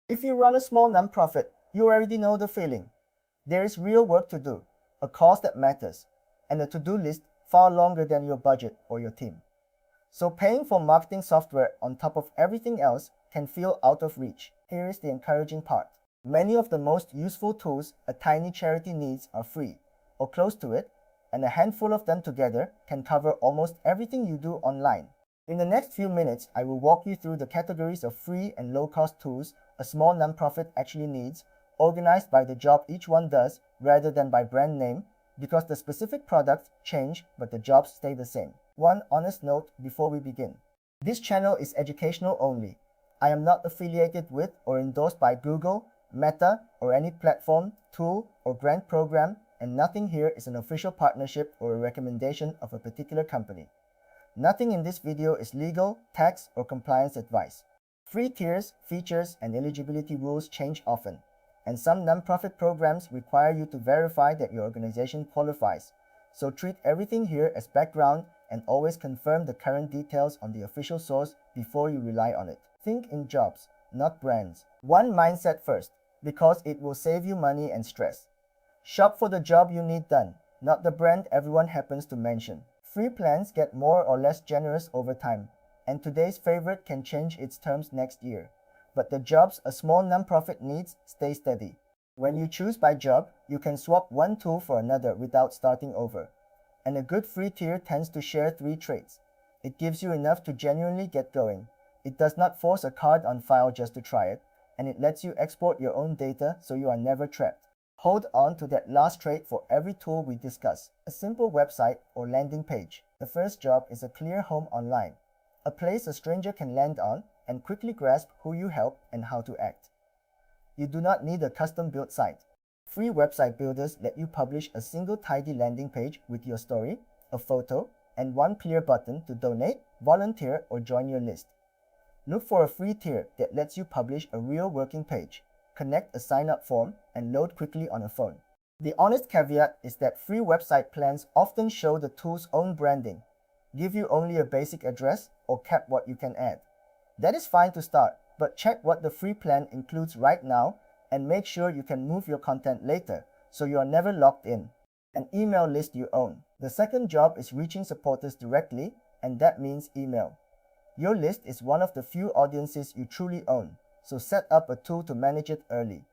If you run a small nonprofit, you already know the feeling. There is real work to do, a cause that matters, and a to-do list far longer than your budget or your team. So paying for marketing software on top of everything else can feel out of reach. Here is the encouraging part. Many of the most useful tools a tiny charity needs are free, or close to it, and a handful of them together can cover almost everything you do online. In the next few minutes, I will walk you through the categories of free and low-cost tools a small nonprofit actually needs, organized by the job each one does rather than by brand name, because the specific products change but the jobs stay the same. One honest note before we begin. This channel is educational only. I am not affiliated with or endorsed by Google, Meta, or any platform, tool, or grant program, and nothing here is an official partnership or a recommendation of a particular company. Nothing in this video is legal, tax, or compliance advice. Free tiers, features, and eligibility rules change often, and some nonprofit programs require you to verify that your organization qualifies. So treat everything here as background and always confirm the current details on the official source before you rely on it. Think in jobs, not brands. One mindset first, because it will save you money and stress. Shop for the job you need done, not the brand everyone happens to mention. Free plans get more or less generous over time, and today's favorite can change its terms next year. But the jobs a small nonprofit needs stay steady. When you choose by job, you can swap one tool for another without starting over. And a good free tier tends to share three traits. It gives you enough to genuinely get going. It does not force a card on file just to try it, and it lets you export your own data so you are never trapped. Hold on to that last trait for every tool we discuss. A simple website or landing page. The first job is a clear home online, a place a stranger can land on and quickly grasp who you help and how to act. You do not need a custom-built site. Free website builders let you publish a single tidy landing page with your story, a photo, and one clear button to donate, volunteer, or join your list. Look for a free tier that lets you publish a real working page, connect a sign-up form, and load quickly on a phone. The honest caveat is that free website plans often show the tool's own branding, give you only a basic address, or cap what you can add. That is fine to start, but check what the free plan includes right now and make sure you can move your content later so you are never locked in. An email list you own. The second job is reaching supporters directly, and that means email. Your list is one of the few audiences you truly own, so set up a tool to manage it early.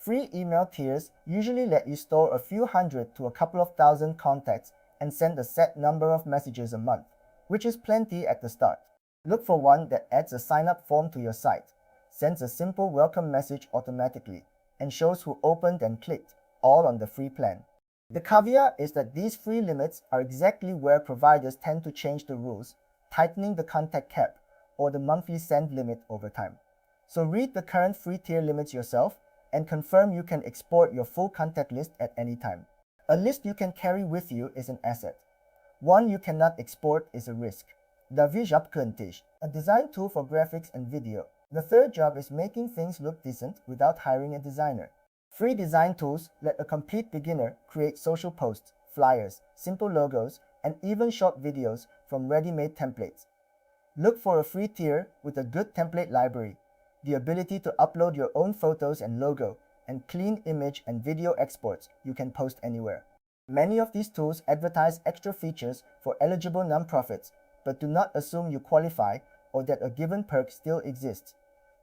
Free email tiers usually let you store a few hundred to a couple of thousand contacts and send a set number of messages a month, which is plenty at the start. Look for one that adds a sign-up form to your site, sends a simple welcome message automatically, and shows who opened and clicked, all on the free plan. The caveat is that these free limits are exactly where providers tend to change the rules, tightening the contact cap or the monthly send limit over time. So read the current free tier limits yourself and confirm you can export your full contact list at any time. A list you can carry with you is an asset. One you cannot export is a risk. Davi a design tool for graphics and video. The third job is making things look decent without hiring a designer. Free design tools let a complete beginner create social posts, flyers, simple logos, and even short videos from ready-made templates. Look for a free tier with a good template library, the ability to upload your own photos and logo, and clean image and video exports you can post anywhere. Many of these tools advertise extra features for eligible nonprofits, but do not assume you qualify or that a given perk still exists.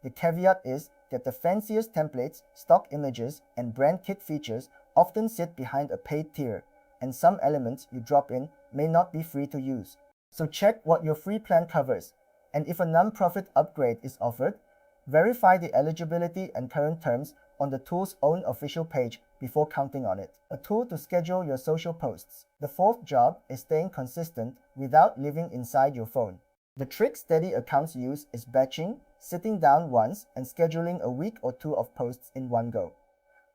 The caveat is that the fanciest templates, stock images, and brand kit features often sit behind a paid tier, and some elements you drop in may not be free to use. So check what your free plan covers, and if a nonprofit upgrade is offered, verify the eligibility and current terms on the tool's own official page before counting on it. A tool to schedule your social posts. The fourth job is staying consistent without living inside your phone. The trick steady accounts use is batching, sitting down once, and scheduling a week or two of posts in one go.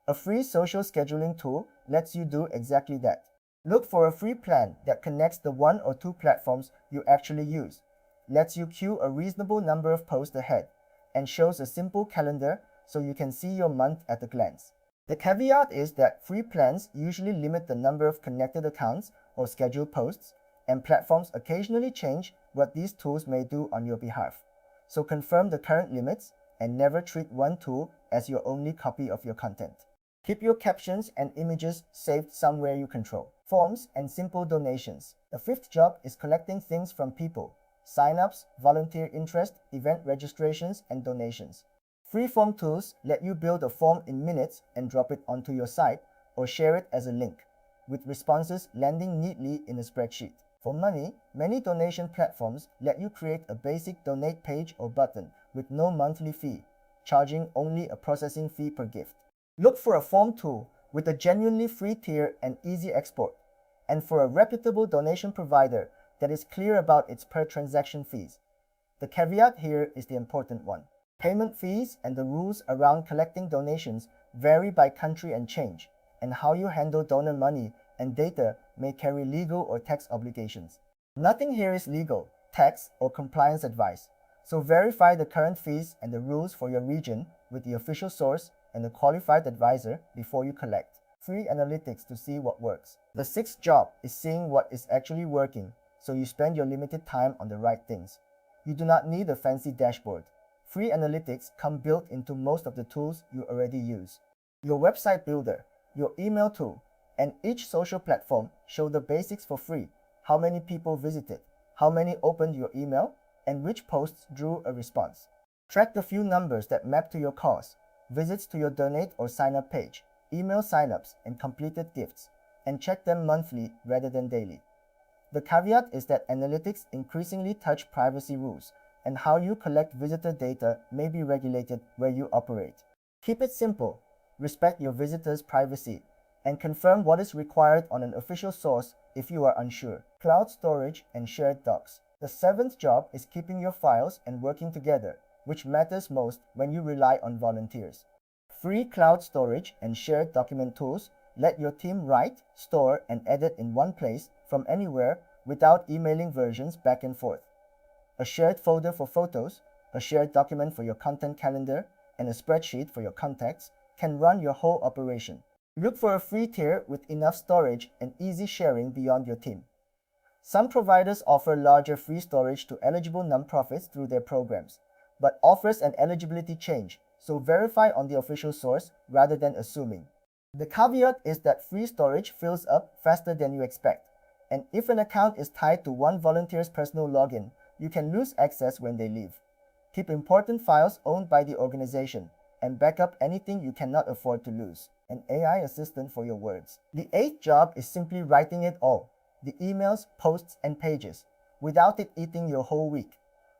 A free social scheduling tool lets you do exactly that. Look for a free plan that connects the one or two platforms you actually use, lets you queue a reasonable number of posts ahead, and shows a simple calendar so you can see your month at a glance. The caveat is that free plans usually limit the number of connected accounts or scheduled posts, and platforms occasionally change what these tools may do on your behalf. So confirm the current limits and never treat one tool as your only copy of your content. Keep your captions and images saved somewhere you control. Forms and simple donations. The fifth job is collecting things from people. Sign-ups, volunteer interest, event registrations, and donations. Free form tools let you build a form in minutes and drop it onto your site or share it as a link, with responses landing neatly in a spreadsheet. For money, many donation platforms let you create a basic donate page or button with no monthly fee, charging only a processing fee per gift. Look for a form tool with a genuinely free tier and easy export, and for a reputable donation provider that is clear about its per transaction fees. The caveat here is the important one. Payment fees and the rules around collecting donations vary by country and change, and how you handle donor money and data may carry legal or tax obligations. Nothing here is legal, tax, or compliance advice, so verify the current fees and the rules for your region with the official source and a qualified advisor before you collect. Free analytics to see what works. The sixth job is seeing what is actually working, so you spend your limited time on the right things. You do not need a fancy dashboard. Free analytics come built into most of the tools you already use. Your website builder, your email tool, and each social platform show the basics for free. How many people visited, how many opened your email, and which posts drew a response. Track the few numbers that map to your cause, visits to your donate or sign up page, email signups, and completed gifts, and check them monthly rather than daily. The caveat is that analytics increasingly touch privacy rules, and how you collect visitor data may be regulated where you operate. Keep it simple, respect your visitors' privacy, and confirm what is required on an official source if you are unsure. Cloud storage and shared docs. The seventh job is keeping your files and working together, which matters most when you rely on volunteers. Free cloud storage and shared document tools let your team write, store, and edit in one place from anywhere without emailing versions back and forth. A shared folder for photos, a shared document for your content calendar, and a spreadsheet for your contacts can run your whole operation. Look for a free tier with enough storage and easy sharing beyond your team. Some providers offer larger free storage to eligible nonprofits through their programs, but offers an eligibility change, so verify on the official source rather than assuming. The caveat is that free storage fills up faster than you expect, and if an account is tied to one volunteer's personal login, you can lose access when they leave. Keep important files owned by the organization, and back up anything you cannot afford to lose. An AI assistant for your words. The eighth job is simply writing it all, the emails, posts, and pages, without it eating your whole week.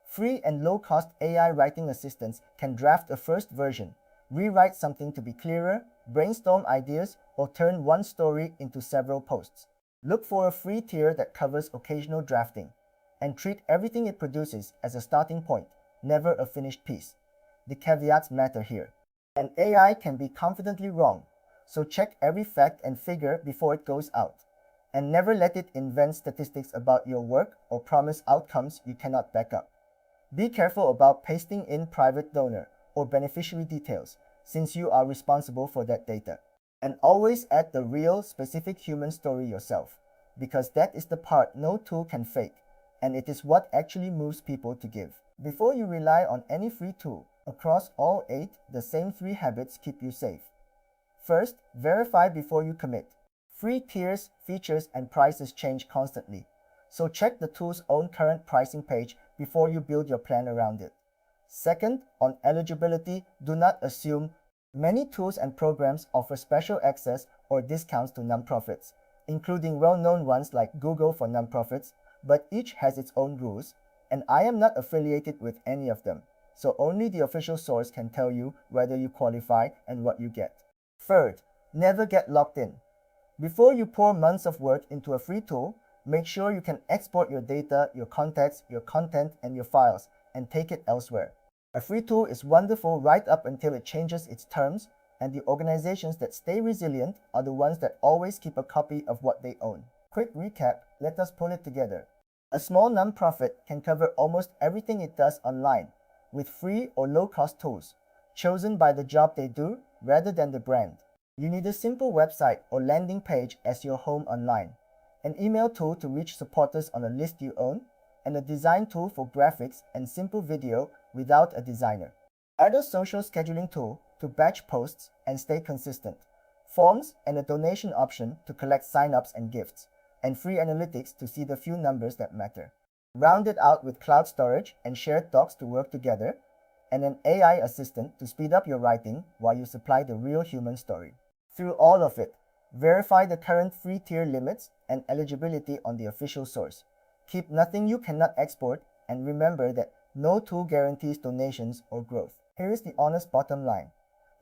Free and low-cost AI writing assistants can draft a first version, rewrite something to be clearer, brainstorm ideas, or turn one story into several posts. Look for a free tier that covers occasional drafting, and treat everything it produces as a starting point, never a finished piece. The caveats matter here. An AI can be confidently wrong, so check every fact and figure before it goes out, and never let it invent statistics about your work or promise outcomes you cannot back up. Be careful about pasting in private donor or beneficiary details, since you are responsible for that data. And always add the real, specific human story yourself, because that is the part no tool can fake, and it is what actually moves people to give. Before you rely on any free tool, across all 8, the same 3 habits keep you safe. First, verify before you commit. Free tiers, features, and prices change constantly, so check the tool's own current pricing page before you build your plan around it. Second, on eligibility, do not assume. Many tools and programs offer special access or discounts to nonprofits, including well-known ones like Google for Nonprofits, but each has its own rules, and I am not affiliated with any of them, so only the official source can tell you whether you qualify and what you get. Third, never get locked in. Before you pour months of work into a free tool, make sure you can export your data, your contacts, your content, and your files, and take it elsewhere. A free tool is wonderful right up until it changes its terms, and the organizations that stay resilient are the ones that always keep a copy of what they own. Quick recap, let us pull it together. A small nonprofit can cover almost everything it does online, with free or low-cost tools, chosen by the job they do rather than the brand. You need a simple website or landing page as your home online, an email tool to reach supporters on a list you own, and a design tool for graphics and simple video without a designer. Add a social scheduling tool to batch posts and stay consistent. Forms and a donation option to collect sign-ups and gifts, and free analytics to see the few numbers that matter. Round it out with cloud storage and shared docs to work together, and an AI assistant to speed up your writing while you supply the real human story. Through all of it, verify the current free tier limits and eligibility on the official source. Keep nothing you cannot export, and remember that no tool guarantees donations or growth. Here is the honest bottom line.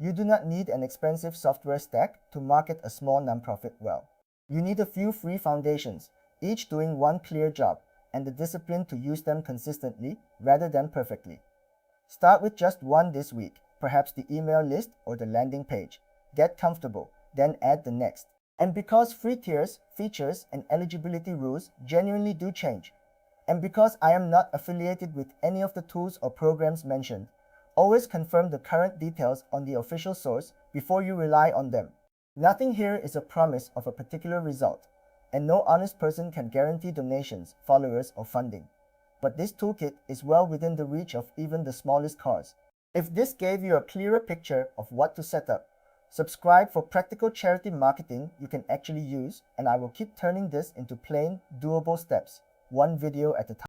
You do not need an expensive software stack to market a small nonprofit well. You need a few free foundations, each doing one clear job, and the discipline to use them consistently rather than perfectly. Start with just one this week, perhaps the email list or the landing page. Get comfortable, then add the next. And because free tiers, features, and eligibility rules genuinely do change, and because I am not affiliated with any of the tools or programs mentioned, always confirm the current details on the official source before you rely on them. Nothing here is a promise of a particular result, and no honest person can guarantee donations, followers, or funding. But this toolkit is well within the reach of even the smallest cause. If this gave you a clearer picture of what to set up, subscribe for practical charity marketing you can actually use, and I will keep turning this into plain, doable steps, one video at a time.